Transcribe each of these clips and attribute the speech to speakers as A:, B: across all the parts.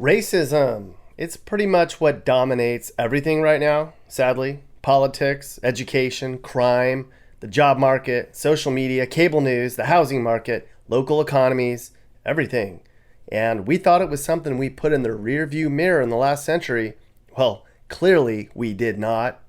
A: Racism. It's pretty much what dominates everything right now, sadly. Politics, education, crime, the job market, social media, cable news, the housing market, local economies, everything. And we thought it was something we put in the rearview mirror in the last century. Well, clearly we did not.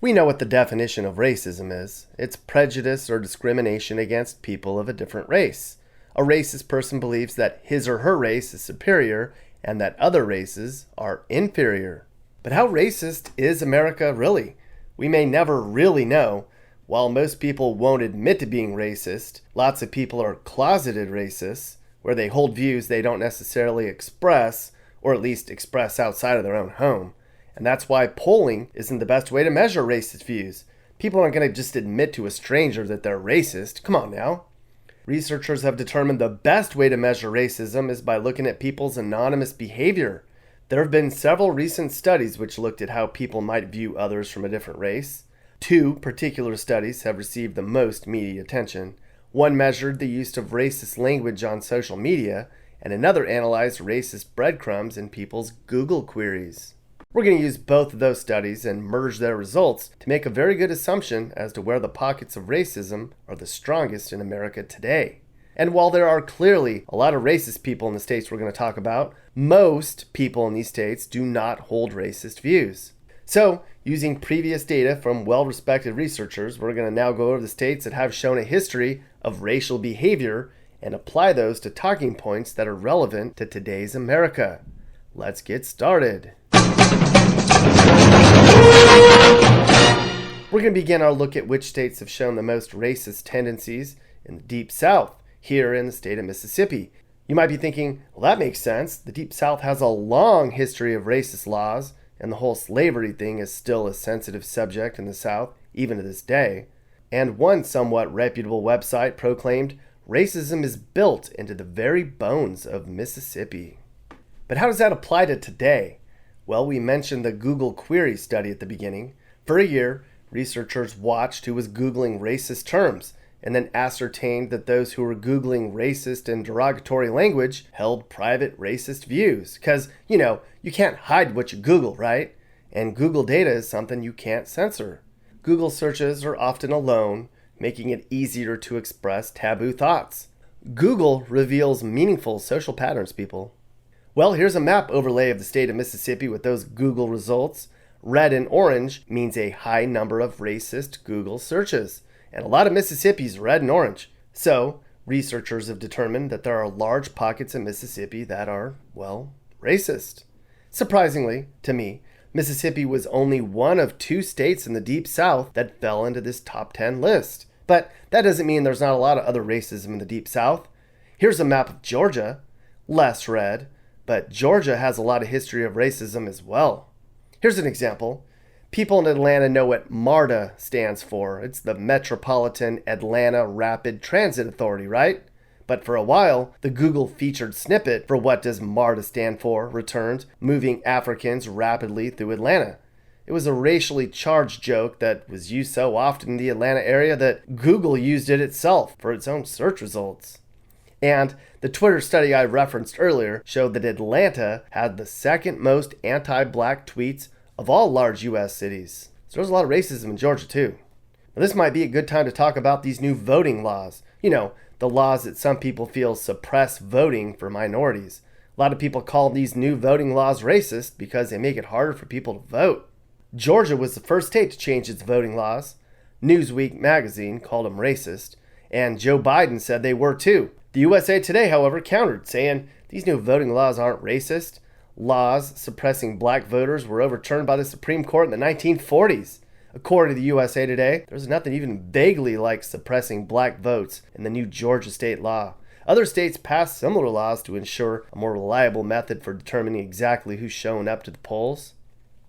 A: We know what the definition of racism is. It's prejudice or discrimination against people of a different race. A racist person believes that his or her race is superior and that other races are inferior. But how racist is America really? We may never really know. While most people won't admit to being racist, lots of people are closeted racists, where they hold views they don't necessarily express, or at least express outside of their own home. And that's why polling isn't the best way to measure racist views. People aren't going to just admit to a stranger that they're racist. Come on now. Researchers have determined the best way to measure racism is by looking at people's anonymous behavior. There have been several recent studies which looked at how people might view others from a different race. Two particular studies have received the most media attention. One measured the use of racist language on social media, and another analyzed racist breadcrumbs in people's Google queries. We're going to use both of those studies and merge their results to make a very good assumption as to where the pockets of racism are the strongest in America today. And while there are clearly a lot of racist people in the states we're going to talk about, most people in these states do not hold racist views. So, using previous data from well-respected researchers, we're going to now go over the states that have shown a history of racial behavior and apply those to talking points that are relevant to today's America. Let's get started. We're going to begin our look at which states have shown the most racist tendencies in the Deep South, here in the state of Mississippi. You might be thinking, well, that makes sense. The Deep South has a long history of racist laws, and the whole slavery thing is still a sensitive subject in the South, even to this day. And one somewhat reputable website proclaimed, racism is built into the very bones of Mississippi. But how does that apply to today? Well, we mentioned the Google query study at the beginning. For a year, researchers watched who was Googling racist terms and then ascertained that those who were Googling racist and derogatory language held private racist views. Because, you can't hide what you Google, right? And Google data is something you can't censor. Google searches are often alone, making it easier to express taboo thoughts. Google reveals meaningful social patterns, people. Well, here's a map overlay of the state of Mississippi with those Google results. Red and orange means a high number of racist Google searches. And a lot of Mississippi's red and orange. So, researchers have determined that there are large pockets of Mississippi that are, well, racist. Surprisingly, to me, Mississippi was only one of two states in the Deep South that fell into this top 10 list. But that doesn't mean there's not a lot of other racism in the Deep South. Here's a map of Georgia. Less red. But Georgia has a lot of history of racism as well. Here's an example. People in Atlanta know what MARTA stands for. It's the Metropolitan Atlanta Rapid Transit Authority, right? But for a while, the Google featured snippet for what does MARTA stand for returned, moving Africans rapidly through Atlanta. It was a racially charged joke that was used so often in the Atlanta area that Google used it itself for its own search results. And the Twitter study I referenced earlier showed that Atlanta had the second most anti-black tweets of all large U.S. cities. So there's a lot of racism in Georgia too. Now, this might be a good time to talk about these new voting laws. The laws that some people feel suppress voting for minorities. A lot of people call these new voting laws racist because they make it harder for people to vote. Georgia was the first state to change its voting laws. Newsweek magazine called them racist, and Joe Biden said they were too. The USA Today, however, countered, saying these new voting laws aren't racist. Laws suppressing black voters were overturned by the Supreme Court in the 1940s. According to the USA Today, there's nothing even vaguely like suppressing black votes in the new Georgia state law. Other states passed similar laws to ensure a more reliable method for determining exactly who's showing up to the polls.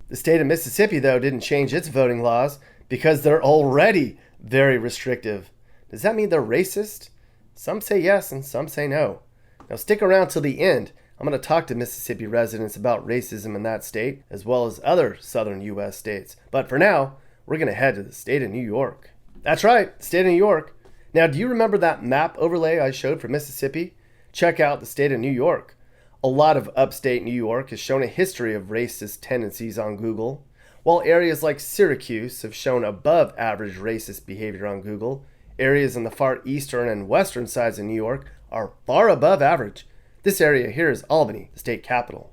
A: The state of Mississippi, though, didn't change its voting laws because they're already very restrictive. Does that mean they're racist? Some say yes and some say no. Now stick around till the end. I'm going to talk to Mississippi residents about racism in that state, as well as other southern U.S. states. But for now, we're going to head to the state of New York. That's right, the state of New York. Now, do you remember that map overlay I showed for Mississippi? Check out the state of New York. A lot of upstate New York has shown a history of racist tendencies on Google, while areas like Syracuse have shown above average racist behavior on Google. Areas in the far eastern and western sides of New York are far above average. This area here is Albany, the state capital.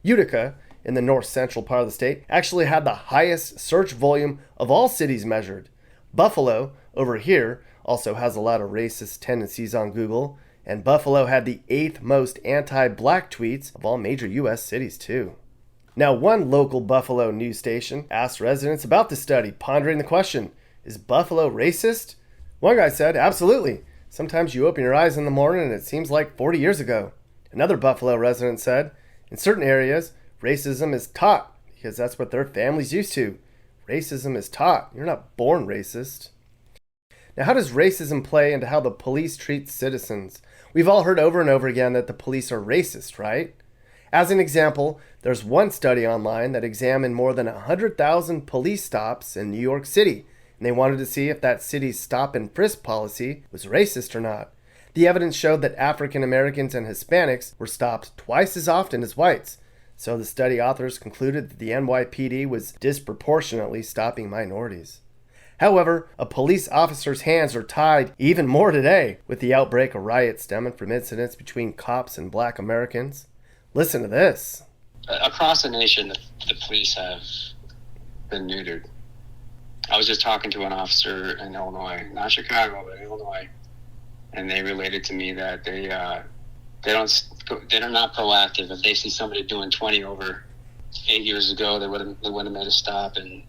A: Utica, in the north central part of the state, actually had the highest search volume of all cities measured. Buffalo, over here, also has a lot of racist tendencies on Google, and Buffalo had the 8th most anti-black tweets of all major U.S. cities too. Now, one local Buffalo news station asked residents about the study, pondering the question, is Buffalo racist? One guy said, absolutely. Sometimes you open your eyes in the morning and it seems like 40 years ago. Another Buffalo resident said, in certain areas, racism is taught because that's what their family's used to. Racism is taught. You're not born racist. Now, how does racism play into how the police treat citizens? We've all heard over and over again that the police are racist, right? As an example, there's one study online that examined more than 100,000 police stops in New York City, and they wanted to see if that city's stop and frisk policy was racist or not. The evidence showed that African Americans and Hispanics were stopped twice as often as whites, so the study authors concluded that the NYPD was disproportionately stopping minorities. However, a police officer's hands are tied even more today with the outbreak of riots stemming from incidents between cops and black Americans. Listen to this.
B: Across the nation, the police have been neutered. I was just talking to an officer in Illinois, not Chicago, but Illinois, and they related to me that they're not proactive. If they see somebody doing 20 over 8 years ago, they wouldn't have made a stop, and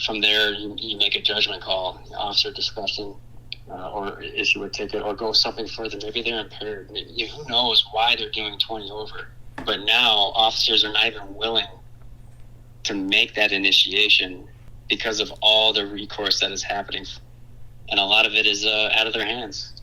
B: from there you make a judgment call, officer discretion, or issue a ticket, or go something further. Maybe they're impaired. Who knows why they're doing 20 over? But now officers are not even willing to make that initiation because of all the recourse that is happening, and a lot of it is out of their hands.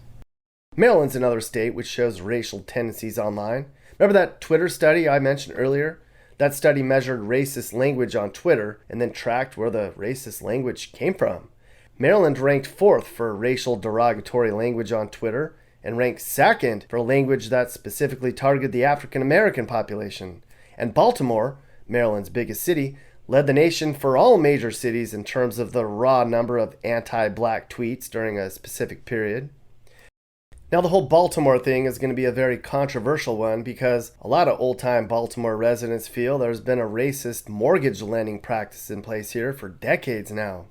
A: Maryland's another state which shows racial tendencies online. Remember that Twitter study I mentioned earlier? That study measured racist language on Twitter and then tracked where the racist language came from. Maryland ranked 4th for racial derogatory language on Twitter and ranked 2nd for language that specifically targeted the African American population. And Baltimore, Maryland's biggest city, led the nation for all major cities in terms of the raw number of anti-black tweets during a specific period. Now, the whole Baltimore thing is going to be a very controversial one because a lot of old-time Baltimore residents feel there's been a racist mortgage lending practice in place here for decades now.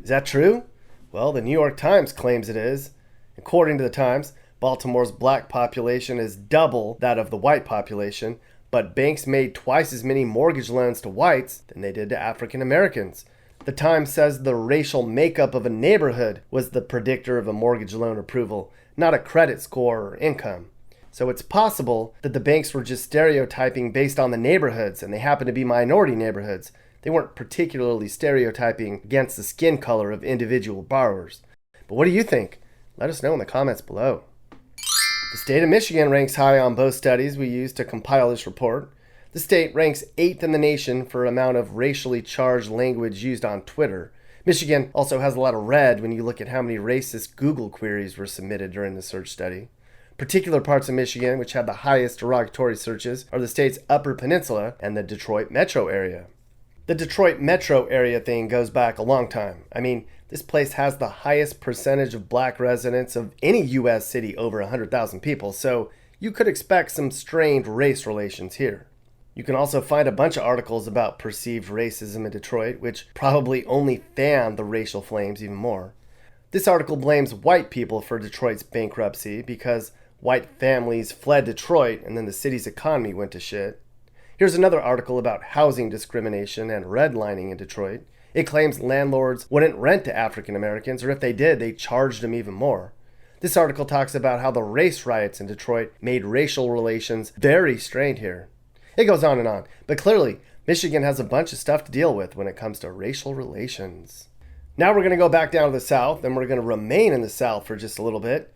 A: Is that true? Well, the New York Times claims it is. According to the Times, Baltimore's black population is double that of the white population, but banks made twice as many mortgage loans to whites than they did to African Americans. The Times says the racial makeup of a neighborhood was the predictor of a mortgage loan approval, not a credit score or income. So it's possible that the banks were just stereotyping based on the neighborhoods, and they happen to be minority neighborhoods. They weren't particularly stereotyping against the skin color of individual borrowers. But what do you think? Let us know in the comments below. The state of Michigan ranks high on both studies we used to compile this report. The state ranks 8th in the nation for amount of racially charged language used on Twitter. Michigan also has a lot of red when you look at how many racist Google queries were submitted during the search study. Particular parts of Michigan which have the highest derogatory searches are the state's Upper Peninsula and the Detroit metro area. The Detroit metro area thing goes back a long time. I mean, this place has the highest percentage of black residents of any U.S. city over 100,000 people, so you could expect some strained race relations here. You can also find a bunch of articles about perceived racism in Detroit, which probably only fanned the racial flames even more. This article blames white people for Detroit's bankruptcy because white families fled Detroit and then the city's economy went to shit. Here's another article about housing discrimination and redlining in Detroit. It claims landlords wouldn't rent to African Americans, or if they did, they charged them even more. This article talks about how the race riots in Detroit made racial relations very strained here. It goes on, but clearly, Michigan has a bunch of stuff to deal with when it comes to racial relations. Now we're going to go back down to the South, and we're going to remain in the South for just a little bit.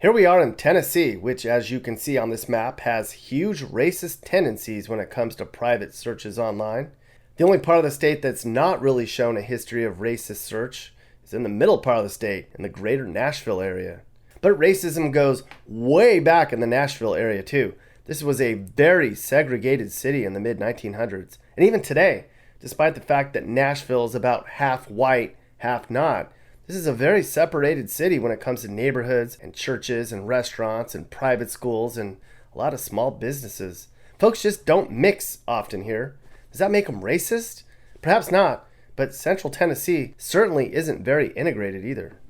A: Here we are in Tennessee, which, as you can see on this map, has huge racist tendencies when it comes to private searches online. The only part of the state that's not really shown a history of racist search is in the middle part of the state, in the greater Nashville area. But racism goes way back in the Nashville area too. This was a very segregated city in the mid-1900s. And even today, despite the fact that Nashville is about half white, half not, this is a very separated city when it comes to neighborhoods and churches and restaurants and private schools and a lot of small businesses. Folks just don't mix often here. Does that make them racist? Perhaps not, but Central Tennessee certainly isn't very integrated either.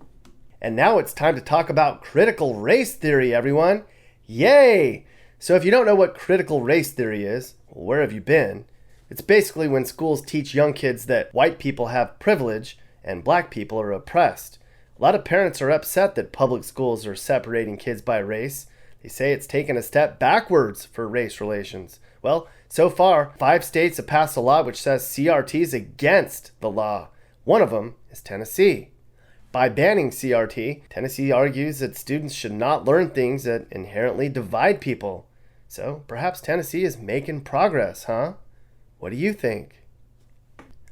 A: And now it's time to talk about critical race theory, everyone. Yay! So if you don't know what critical race theory is, well, where have you been? It's basically when schools teach young kids that white people have privilege and black people are oppressed. A lot of parents are upset that public schools are separating kids by race. They say it's taken a step backwards for race relations. Well, so far, 5 states have passed a law which says CRT is against the law. One of them is Tennessee. By banning CRT, Tennessee argues that students should not learn things that inherently divide people. So perhaps Tennessee is making progress, huh? What do you think?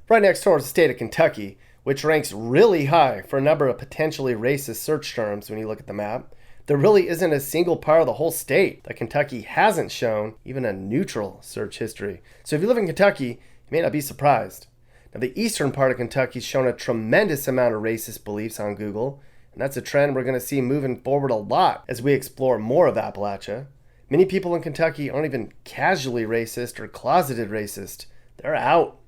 A: Right next door is the state of Kentucky, which ranks really high for a number of potentially racist search terms when you look at the map. There really isn't a single part of the whole state that Kentucky hasn't shown even a neutral search history. So if you live in Kentucky, you may not be surprised. Now, the eastern part of Kentucky's shown a tremendous amount of racist beliefs on Google, and that's a trend we're going to see moving forward a lot as we explore more of Appalachia. Many people in Kentucky aren't even casually racist or closeted racist. They're out.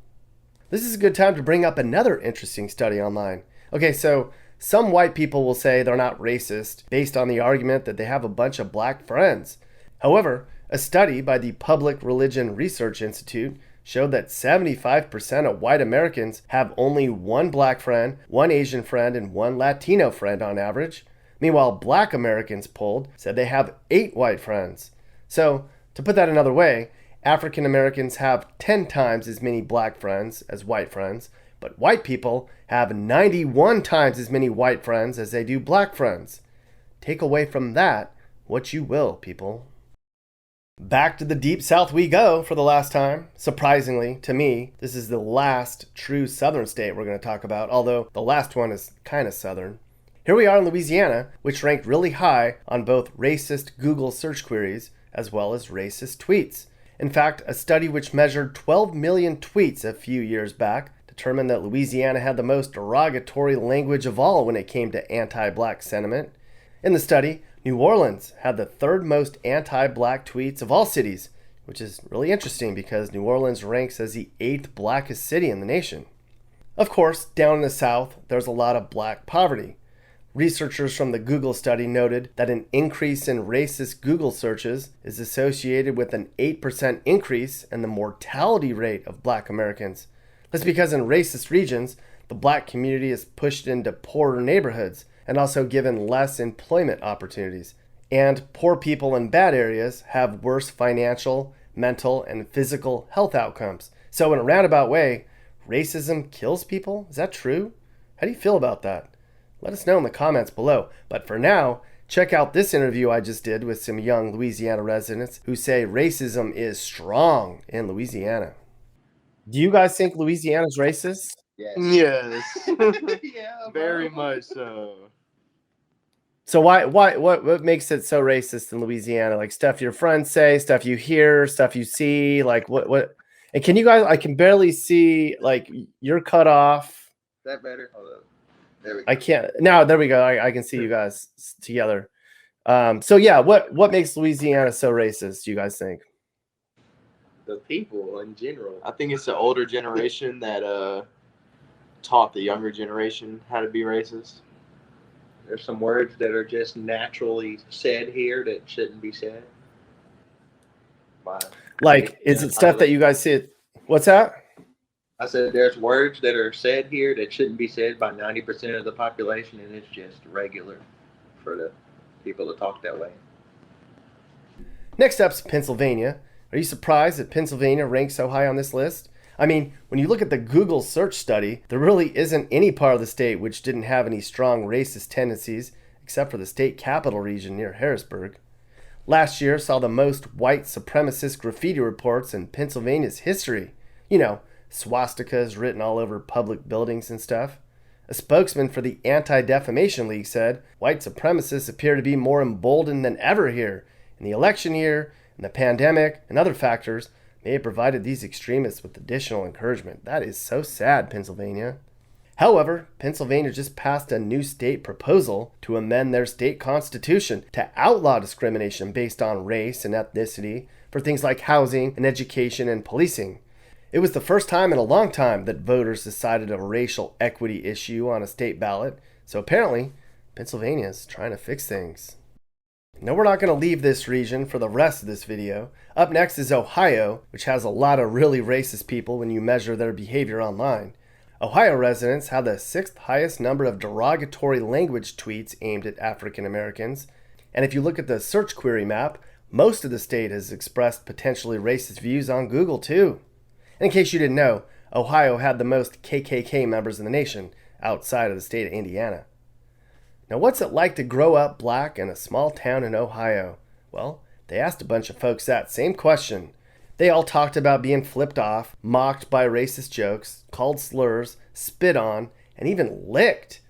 A: This is a good time to bring up another interesting study online. Okay, so some white people will say they're not racist based on the argument that they have a bunch of black friends. However, a study by the Public Religion Research Institute showed that 75% of white Americans have only one black friend, one Asian friend, and one Latino friend on average. Meanwhile, black Americans polled said they have 8 white friends. So, to put that another way, African Americans have 10 times as many black friends as white friends, but white people have 91 times as many white friends as they do black friends. Take away from that what you will, people. Back to the Deep South we go for the last time. Surprisingly, to me, this is the last true southern state we're going to talk about, although the last one is kind of southern. Here we are in Louisiana, which ranked really high on both racist Google search queries as well as racist tweets. In fact, a study which measured 12 million tweets a few years back determined that Louisiana had the most derogatory language of all when it came to anti-black sentiment. In the study, New Orleans had the 3rd most anti-black tweets of all cities, which is really interesting because New Orleans ranks as the 8th blackest city in the nation. Of course, down in the South, there's a lot of black poverty. Researchers from the Google study noted that an increase in racist Google searches is associated with an 8% increase in the mortality rate of black Americans. That's because in racist regions, the black community is pushed into poorer neighborhoods and also given less employment opportunities. And poor people in bad areas have worse financial, mental, and physical health outcomes. So in a roundabout way, racism kills people? Is that true? How do you feel about that? Let us know in the comments below. But for now, check out this interview I just did with some young Louisiana residents who say racism is strong in Louisiana. Do you guys think Louisiana's racist?
C: Yes.
B: Yeah,
C: Very much so.
A: So what makes it so racist in Louisiana? Like stuff your friends say, stuff you hear, stuff you see, like what? And can you guys? I can barely see. Like you're cut off.
C: That better? Hold up. There we go.
A: I can't. Now there we go. I can see you guys together. So yeah, what makes Louisiana so racist? Do you guys think?
C: The people in general. I think it's the older generation that taught the younger generation how to be racist.
D: There's some words that are just naturally said here that shouldn't be said.
A: Like, is it stuff that you guys see? What's that?
D: I said there's words that are said here that shouldn't be said by 90% of the population, and it's just regular for the people to talk that way.
A: Next up's Pennsylvania. Are you surprised that Pennsylvania ranks so high on this list? I mean, when you look at the Google search study, there really isn't any part of the state which didn't have any strong racist tendencies, except for the state capital region near Harrisburg. Last year saw the most white supremacist graffiti reports in Pennsylvania's history. You know, swastikas written all over public buildings and stuff. A spokesman for the Anti-Defamation League said white supremacists appear to be more emboldened than ever here in the election year and the pandemic and other factors may have provided these extremists with additional encouragement. That is so sad, Pennsylvania. However, Pennsylvania just passed a new state proposal to amend their state constitution to outlaw discrimination based on race and ethnicity for things like housing and education and policing. It was the first time in a long time that voters decided a racial equity issue on a state ballot, so apparently Pennsylvania is trying to fix things. No, we're not going to leave this region for the rest of this video. Up next is Ohio, which has a lot of really racist people when you measure their behavior online. Ohio residents have the 6th highest number of derogatory language tweets aimed at African Americans. And if you look at the search query map, most of the state has expressed potentially racist views on Google too. And in case you didn't know, Ohio had the most KKK members in the nation outside of the state of Indiana. Now, what's it like to grow up black in a small town in Ohio? Well, they asked a bunch of folks that same question. They all talked about being flipped off, mocked by racist jokes, called slurs, spit on, and even licked.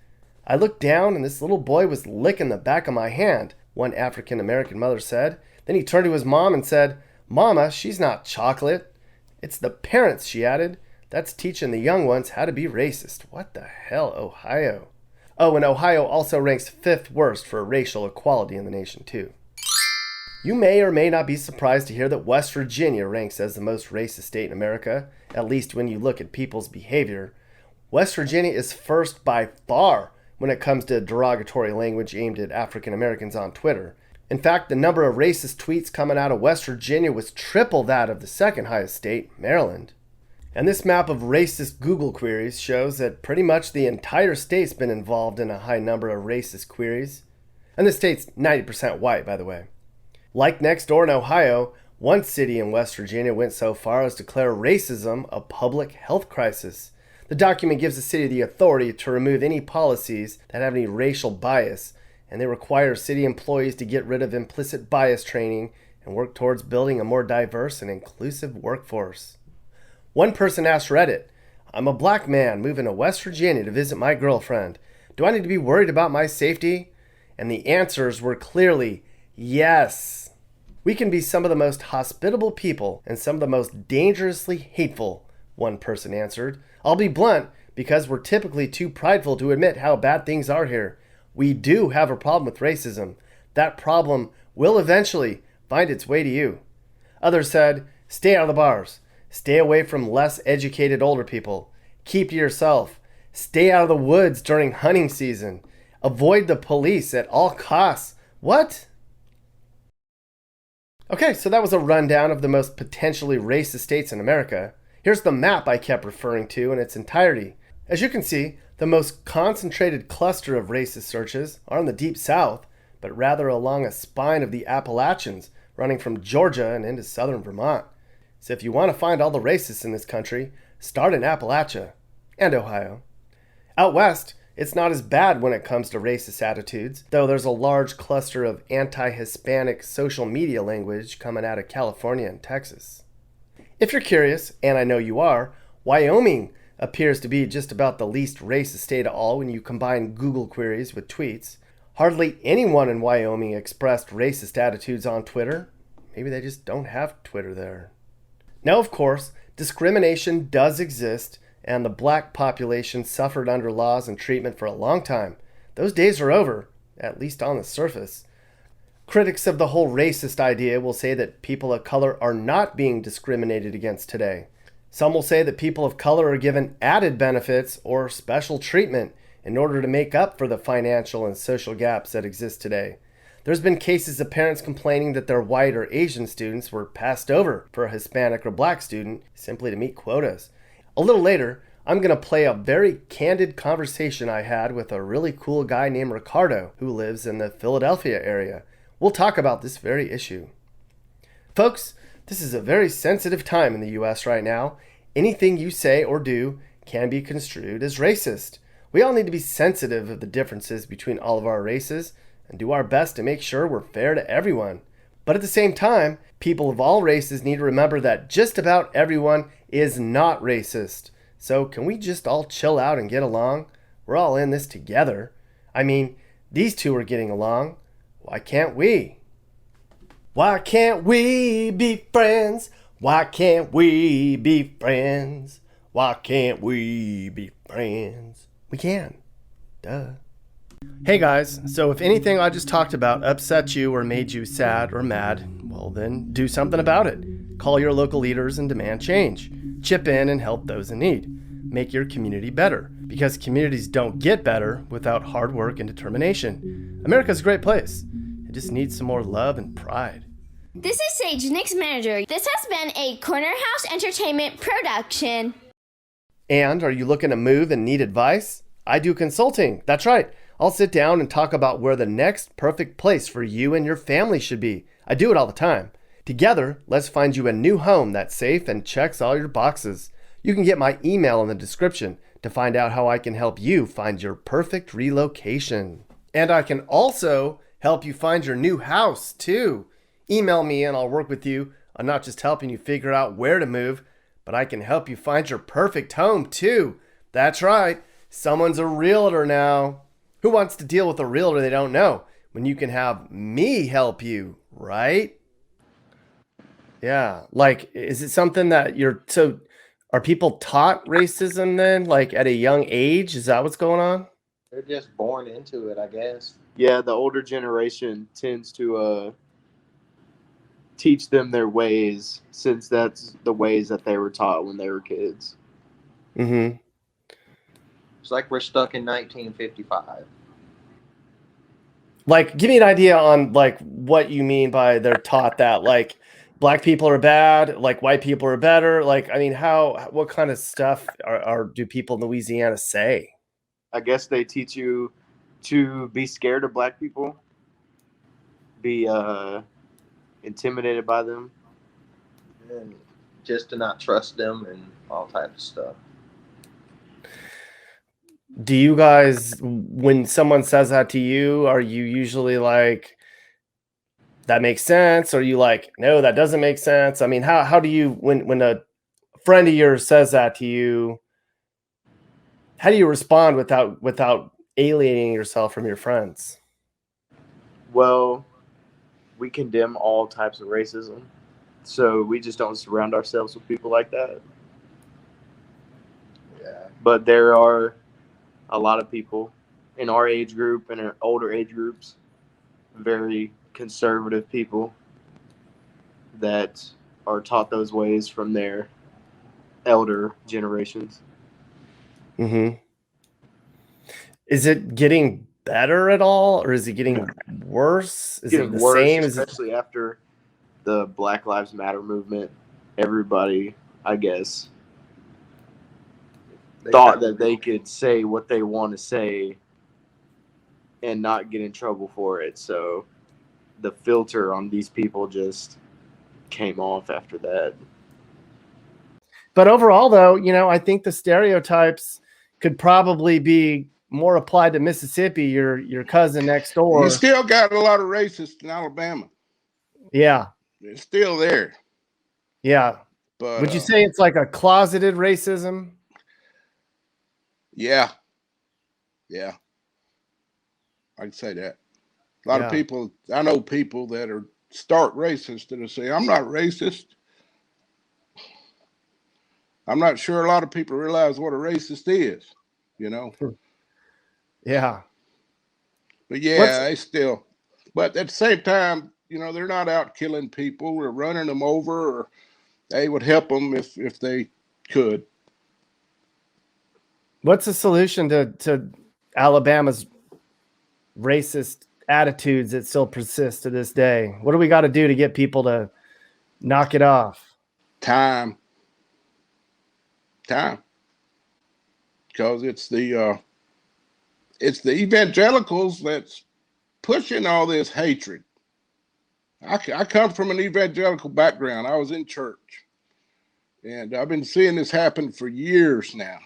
A: I looked down and this little boy was licking the back of my hand, one African American mother said. Then he turned to his mom and said, "Mama, she's not chocolate." "It's the parents," she added. "That's teaching the young ones how to be racist." What the hell, Ohio? Oh, and Ohio also ranks 5th worst for racial equality in the nation, too. You may or may not be surprised to hear that West Virginia ranks as the most racist state in America, at least when you look at people's behavior. West Virginia is first by far when it comes to derogatory language aimed at African Americans on Twitter. In fact, the number of racist tweets coming out of West Virginia was triple that of the 2nd highest state, Maryland. And this map of racist Google queries shows that pretty much the entire state's been involved in a high number of racist queries. And the state's 90% white, by the way. Like next door in Ohio, one city in West Virginia went so far as to declare racism a public health crisis. The document gives the city the authority to remove any policies that have any racial bias, and they require city employees to get rid of implicit bias training and work towards building a more diverse and inclusive workforce. One person asked Reddit, "I'm a black man moving to West Virginia to visit my girlfriend. Do I need to be worried about my safety?" And the answers were clearly yes. "We can be some of the most hospitable people and some of the most dangerously hateful," one person answered. "I'll be blunt, because we're typically too prideful to admit how bad things are here. We do have a problem with racism. That problem will eventually find its way to you." Others said, "Stay out of the bars. Stay away from less educated older people. Keep to yourself. Stay out of the woods during hunting season. Avoid the police at all costs." What? Okay, so that was a rundown of the most potentially racist states in America. Here's the map I kept referring to in its entirety. As you can see, the most concentrated cluster of racist searches are in the Deep South, but rather along a spine of the Appalachians, running from Georgia and into southern Vermont. So if you want to find all the racists in this country, start in Appalachia and Ohio. Out west, it's not as bad when it comes to racist attitudes, though there's a large cluster of anti-Hispanic social media language coming out of California and Texas. If you're curious, and I know you are, Wyoming appears to be just about the least racist state of all when you combine Google queries with tweets. Hardly anyone in Wyoming expressed racist attitudes on Twitter. Maybe they just don't have Twitter there. Now, of course, discrimination does exist, and the black population suffered under laws and treatment for a long time. Those days are over, at least on the surface. Critics of the whole racist idea will say that people of color are not being discriminated against today. Some will say that people of color are given added benefits or special treatment in order to make up for the financial and social gaps that exist today. There's been cases of parents complaining that their white or Asian students were passed over for a Hispanic or black student simply to meet quotas. A little later, I'm going to play a very candid conversation I had with a really cool guy named Ricardo who lives in the Philadelphia area. We'll talk about this very issue. Folks, this is a very sensitive time in the U.S. right now. Anything you say or do can be construed as racist. We all need to be sensitive of the differences between all of our races and do our best to make sure we're fair to everyone. But at the same time, people of all races need to remember that just about everyone is not racist. So can we just all chill out and get along? We're all in this together. I mean, these two are getting along. Why can't we? Why can't we be friends? Why can't we be friends? Why can't we be friends? We can. Duh. Hey guys, so if anything I just talked about upset you or made you sad or mad, well then do something about it. Call your local leaders and demand change. Chip in and help those in need. Make your community better, because communities don't get better without hard work and determination. America's a great place. It just needs some more love and pride.
E: This is Sage, Nick's manager. This has been a Corner House Entertainment production.
A: And are you looking to move and need advice? I do consulting. That's right. I'll sit down and talk about where the next perfect place for you and your family should be. I do it all the time. Together, let's find you a new home that's safe and checks all your boxes. You can get my email in the description to find out how I can help you find your perfect relocation. And I can also help you find your new house too. Email me and I'll work with you on not just helping you figure out where to move, but I can help you find your perfect home too. That's right. Someone's a realtor now. Who wants to deal with a realtor they don't know when you can have me help you, right? Yeah. Like, is it something that are people taught racism then, like at a young age? Is that what's going on?
D: They're just born into it, I guess.
C: Yeah, the older generation tends to teach them their ways, since that's the ways that they were taught when they were kids.
A: Mm-hmm.
D: It's like we're stuck in 1955.
A: Like, give me an idea on like what you mean by they're taught that. Like, black people are bad, like white people are better. Like, I mean, what kind of stuff do people in Louisiana say?
C: I guess they teach you to be scared of black people, be intimidated by them,
D: And just to not trust them and all types of stuff.
A: Do you guys, when someone says that to you, are you usually like, that makes sense? Or are you like, no, that doesn't make sense? I mean, how do you, when a friend of yours says that to you, how do you respond without alienating yourself from your friends?
C: Well, we condemn all types of racism, so we just don't surround ourselves with people like that.
D: Yeah.
C: But there are a lot of people in our age group and in older age groups, very conservative people that are taught those ways from their elder generations.
A: Mm-hmm. Is it getting better at all, or is it getting worse? Is it the same?
C: Especially after the Black Lives Matter movement. Everybody, I guess, thought that they could say what they want to say and not get in trouble for it. So the filter on these people just came off after that.
A: But overall, though, I think the stereotypes could probably be more applied to Mississippi, your cousin next door.
F: You still got a lot of racists in Alabama.
A: Yeah.
F: It's still there.
A: Yeah.
F: But
A: would you say it's like a closeted racism?
F: Yeah. Yeah. I can say that. A lot of people, I know people that are stark racist that will say, I'm not racist. I'm not sure a lot of people realize what a racist is,
A: Yeah.
F: But yeah, they still, but at the same time, they're not out killing people or running them over, or they would help them if they could.
A: What's the solution to Alabama's racist attitudes that still persist to this day? What do we got to do to get people to knock it off?
F: Time. Because it's the evangelicals that's pushing all this hatred. I come from an evangelical background. I was in church, and I've been seeing this happen for years now.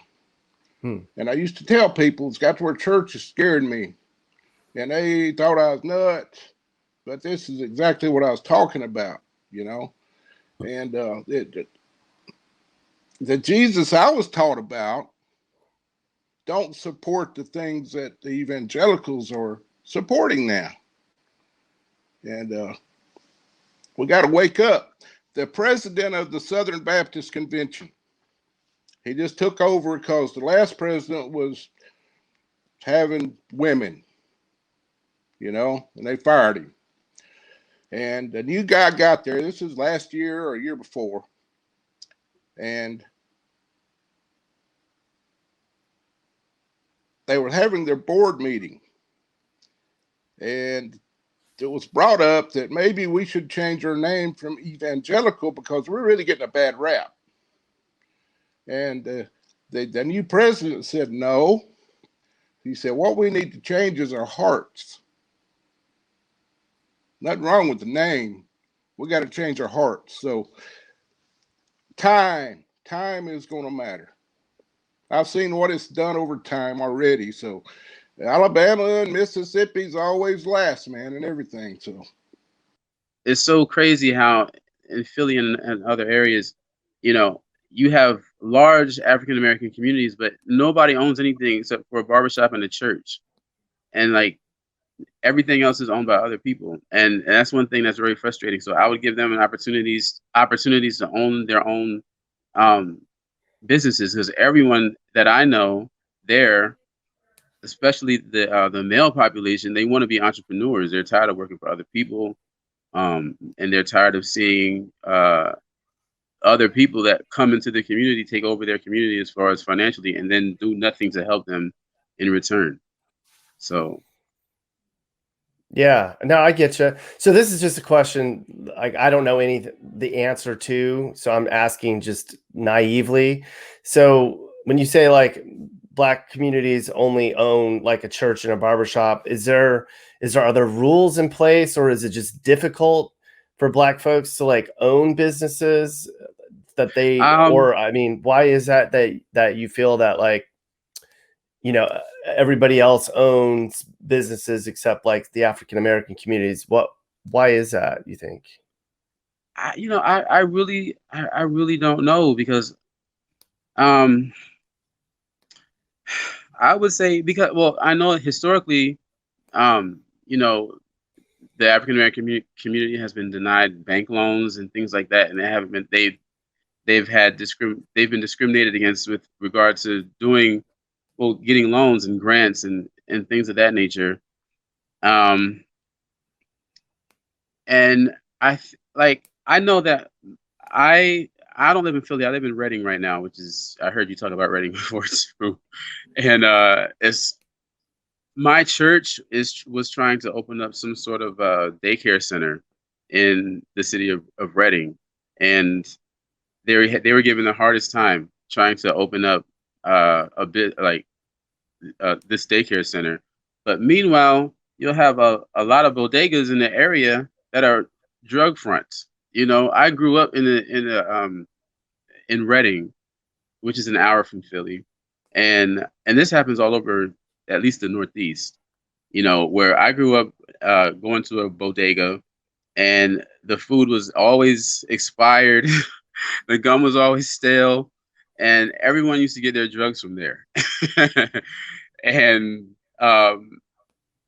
F: And I used to tell people it's got to where church is scaring me, and they thought I was nuts, but this is exactly what I was talking about, and the Jesus I was taught about don't support the things that the evangelicals are supporting now. And We got to wake up. The president of the Southern Baptist Convention, he just took over because the last president was having women, and they fired him. And the new guy got there. This is last year or a year before. And they were having their board meeting. And it was brought up that maybe we should change our name from evangelical because we're really getting a bad rap. And the new president said no. He said, what we need to change is our hearts. Nothing wrong with the name. We got to change our hearts. So time is going to matter. I've seen what it's done over time already. So Alabama and Mississippi's always last, man, and everything. So
G: it's so crazy how in Philly and other areas, you have large African American communities, but nobody owns anything except for a barbershop and a church, and like everything else is owned by other people, and that's one thing that's very frustrating. So I would give them opportunities to own their own businesses, because everyone that I know there, especially the male population, they want to be entrepreneurs. They're tired of working for other people, and they're tired of seeing other people that come into the community take over their community as far as financially, and then do nothing to help them in return. So
A: yeah, no, I get you. So this is just a question like I don't know the answer to, so I'm asking just naively. So when you say like Black communities only own like a church and a barbershop, are there rules in place, or is it just difficult for Black folks to like own businesses that they or I mean, why is that you feel that like everybody else owns businesses except like the African American communities? Why is that, you think?
G: I really don't know, because I would say because I know historically the African American community has been denied bank loans and things like that, and they've been discriminated against with regard to getting loans and grants and things of that nature. And I know that I don't live in Philly. I live in Reading right now, which is, I heard you talk about Reading before too. And my church was trying to open up some sort of daycare center in the city of Reading, and they were given the hardest time trying to open up a bit like this daycare center. But meanwhile, you'll have a lot of bodegas in the area that are drug fronts. I grew up in Reading, which is an hour from Philly, and this happens all over, at least the Northeast. Where I grew up, going to a bodega, and the food was always expired, the gum was always stale, and everyone used to get their drugs from there. And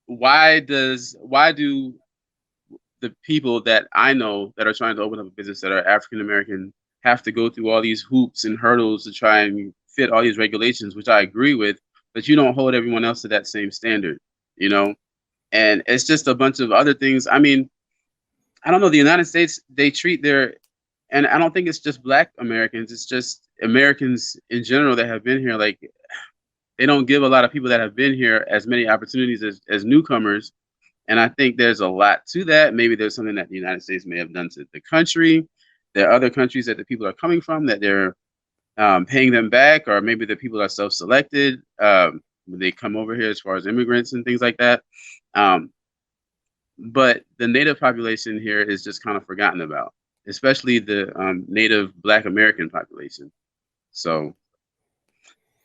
G: why do the people that I know that are trying to open up a business that are African American have to go through all these hoops and hurdles to try and fit all these regulations, which I agree with, but you don't hold everyone else to that same standard, and it's just a bunch of other things. I mean, I don't know, the United States, they treat and I don't think it's just Black Americans, it's just Americans in general that have been here, like, they don't give a lot of people that have been here as many opportunities as newcomers. And I think there's a lot to that. Maybe there's something that the United States may have done to the country. There are other countries that the people are coming from that they're paying them back, or maybe the people are self-selected when they come over here as far as immigrants and things like that. But the Native population here is just kind of forgotten about, especially the Native Black American population. So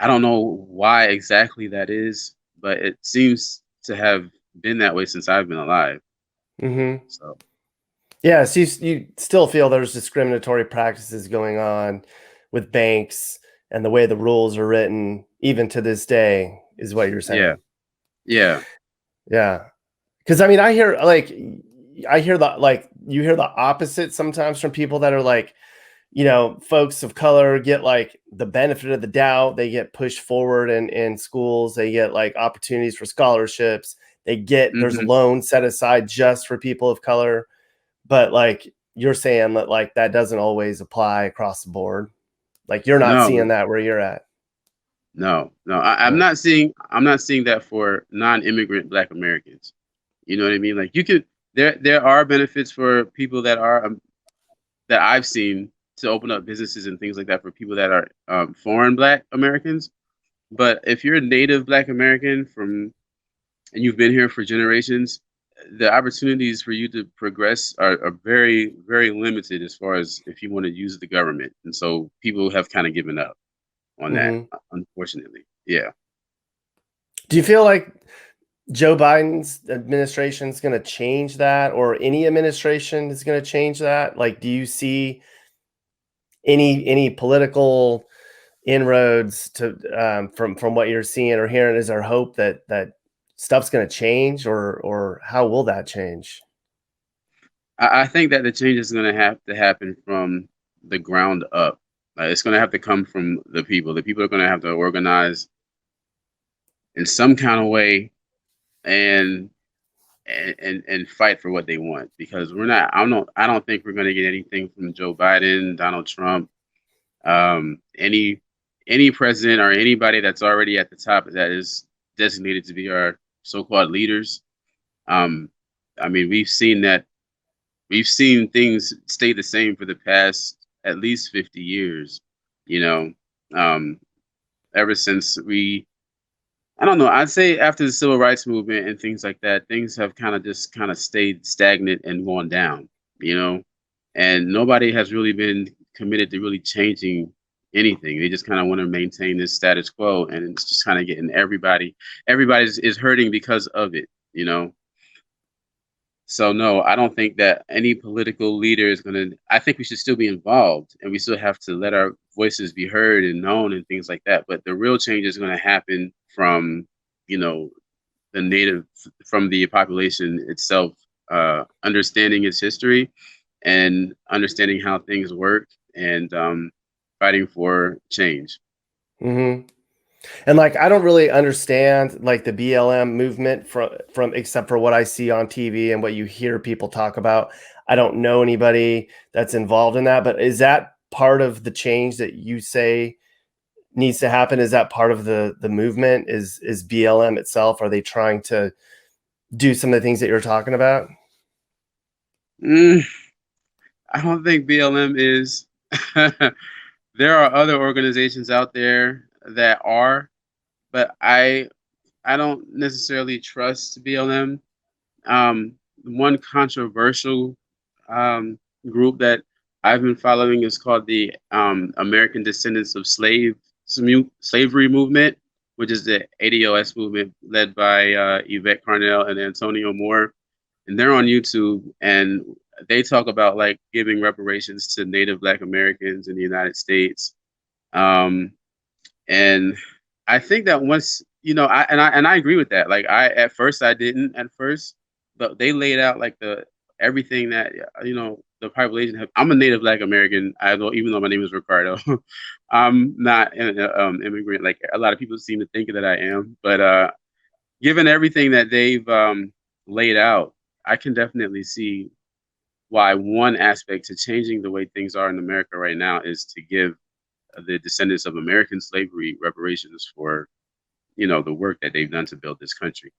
G: I don't know why exactly that is, but it seems to have been that way since I've been alive.
A: Mm-hmm.
G: So
A: yeah, so you still feel there's discriminatory practices going on with banks and the way the rules are written, even to this day, is what you're saying.
G: Yeah.
A: Because I mean, I hear like, I hear you hear the opposite sometimes from people that are like, folks of color get like the benefit of the doubt. They get pushed forward in schools. They get like opportunities for scholarships. There's
G: Hmm.
A: loans set aside just for people of color. But like you're saying that like that doesn't always apply across the board. Like you're not
G: No,
A: seeing that where you're at.
G: no. I'm
A: Yeah.
G: not seeing that for non-immigrant Black Americans. You know what I mean? Like you could there are benefits for people that are that I've seen to open up businesses and things like that for people that are foreign Black Americans. But if you're a native Black American and you've been here for generations, the opportunities for you to progress are very, very limited as far as if you want to use the government. And so people have kind of given up on that,
A: Hmm.
G: unfortunately. Yeah.
A: Do you feel like Joe Biden's administration is going to change that, or any administration is going to change that? Like, do you see any political inroads to from what you're seeing or hearing? Is there hope that stuff's going to change, or how will that change?
G: I think that the change is going to have to happen from the ground up. It's going to have to come from the people. The people are going to have to organize in some kind of way and and fight for what they want, because we're not I don't think we're going to get anything from Joe Biden, Donald Trump, any president or anybody that's already at the top that is designated to be our so-called leaders. um I mean, we've seen things stay the same for the past at least 50 years, you know. um Ever since I don't know. I'd say after the civil rights movement and things like that, things have kind of stayed stagnant and gone down, you know, and nobody has really been committed to really changing anything. They just kind of want to maintain this status quo, and it's just kind of getting everybody is hurting because of it, you know. So no, I don't think that any political leader is gonna. I think we should still be involved, and we still have to let our voices be heard and known and things like that. But the real change is going to happen from, you know, the native, from the population itself, understanding its history and understanding how things work, and fighting for change.
A: Hmm. And like I don't really understand like the BLM movement from except for what I see on TV and what you hear people talk about. I don't know anybody that's involved in that, but is that part of the change that you say needs to happen? Is that part of the movement? Is BLM itself? Are they trying to do some of the things that you're talking about?
G: Mm, I don't think BLM is. There are other organizations out there that are, but I don't necessarily trust BLM. One controversial group that I've been following is called the American Descendants of Slavery Movement, which is the ADOS movement led by Yvette Carnell and Antonio Moore. And they're on YouTube, and they talk about like giving reparations to Native Black Americans in the United States. Um, and I think that once, you know, I agree with that. Like at first I didn't at first, but they laid out like the everything that, you know, the population have. I'm a Native Black American. I don't, even though my name is Ricardo. I'm not an immigrant like a lot of people seem to think that I am. But given everything that they've laid out, I can definitely see why one aspect to changing the way things are in America right now is to give the descendants of American slavery reparations for, you know, the work that they've done to build this country,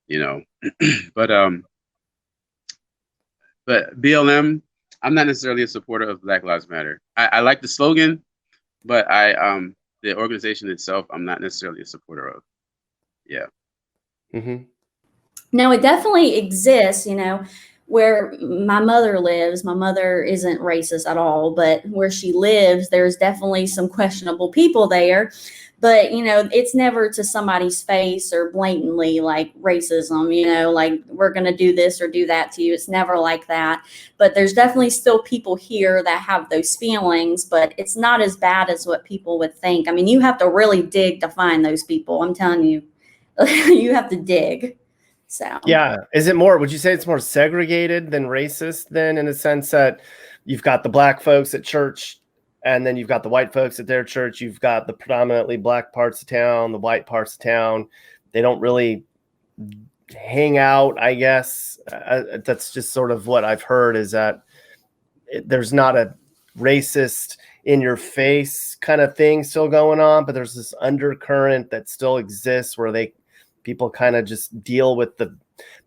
G: you know. but but BLM, I'm not necessarily a supporter of Black Lives Matter. I like the slogan, but the organization itself, I'm not necessarily a supporter of. Yeah.
A: Hmm.
H: Now, it definitely exists, where my mother lives. My mother isn't racist at all, but where she lives, there's definitely some questionable people there. But, it's never to somebody's face or blatantly like racism, like we're going to do this or do that to you. It's never like that. But there's definitely still people here that have those feelings, but it's not as bad as what people would think. I mean, you have to really dig to find those people. I'm telling you, you have to dig. So
A: Yeah. Is it more, would you say it's more segregated than racist then, in a sense that you've got the black folks at church and then you've got the white folks at their church, you've got the predominantly black parts of town, the white parts of town. They don't really hang out, I guess. That's just sort of what I've heard, is that there's not a racist in your face kind of thing still going on, but there's this undercurrent that still exists where people kind of just deal with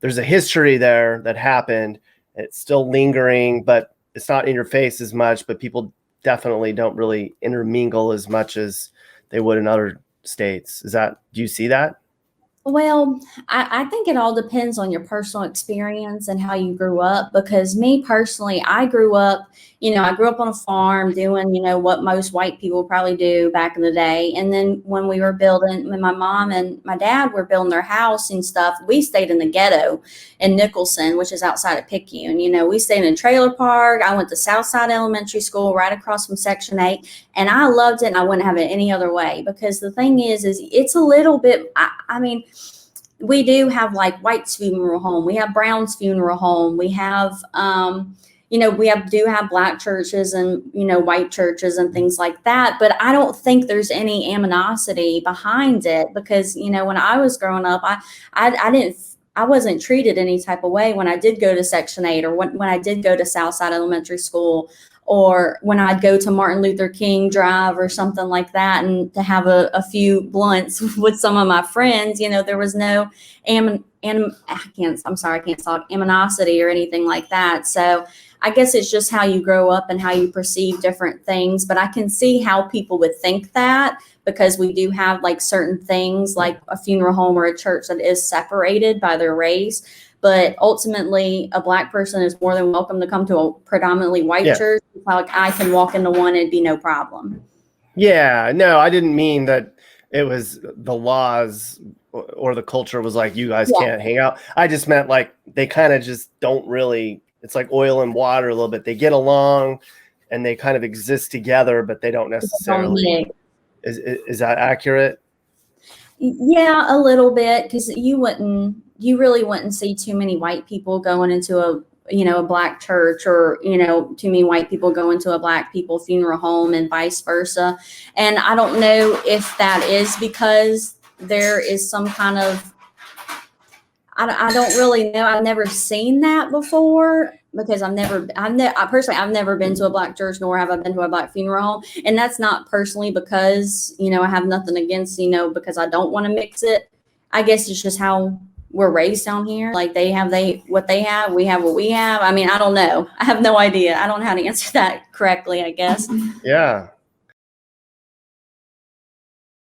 A: there's a history there that happened. It's still lingering, but it's not in your face as much, but people definitely don't really intermingle as much as they would in other states. Do you see that?
H: well, I think it all depends on your personal experience and how you grew up. Because me personally, I grew up on a farm doing, what most white people probably do back in the day. And then when my mom and my dad were building their house and stuff, we stayed in the ghetto in Nicholson, which is outside of Picayune. We stayed in a trailer park. I went to Southside Elementary School right across from Section 8. And I loved it, and I wouldn't have it any other way. Because the thing is it's a little bit, I mean, we do have like White's funeral home. We have Brown's funeral home. We have, do have black churches and, white churches and things like that. But I don't think there's any animosity behind it, because, when I was growing up, I wasn't treated any type of way when I did go to Section 8, or when I did go to Southside Elementary School, or when I'd go to Martin Luther King Drive or something like that, and to have a few blunts with some of my friends. There was no I can't talk, animosity or anything like that. So I guess it's just how you grow up and how you perceive different things. But I can see how people would think that, because we do have like certain things like a funeral home or a church that is separated by their race. But ultimately, a black person is more than welcome to come to a predominantly white church. Like, I can walk into one and it'd be no problem.
A: Yeah, no, I didn't mean that it was the laws or the culture was like, you guys can't hang out. I just meant like they kind of just don't really, it's like oil and water a little bit. They get along and they kind of exist together, but they don't necessarily. Is that accurate?
H: Yeah, a little bit, because you really wouldn't see too many white people going into a black church, or too many white people going to a black people funeral home, and vice versa. And I don't know if that is because there is some kind of, I don't really know. I've never seen that before, because I've never been to a black church, nor have I been to a black funeral home. And that's not personally because, I have nothing against, because I don't want to mix it. I guess it's just how we're raised down here. Like, they have what they have, we have what we have. I mean, I don't know. I have no idea. I don't know how to answer that correctly, I guess.
A: Yeah.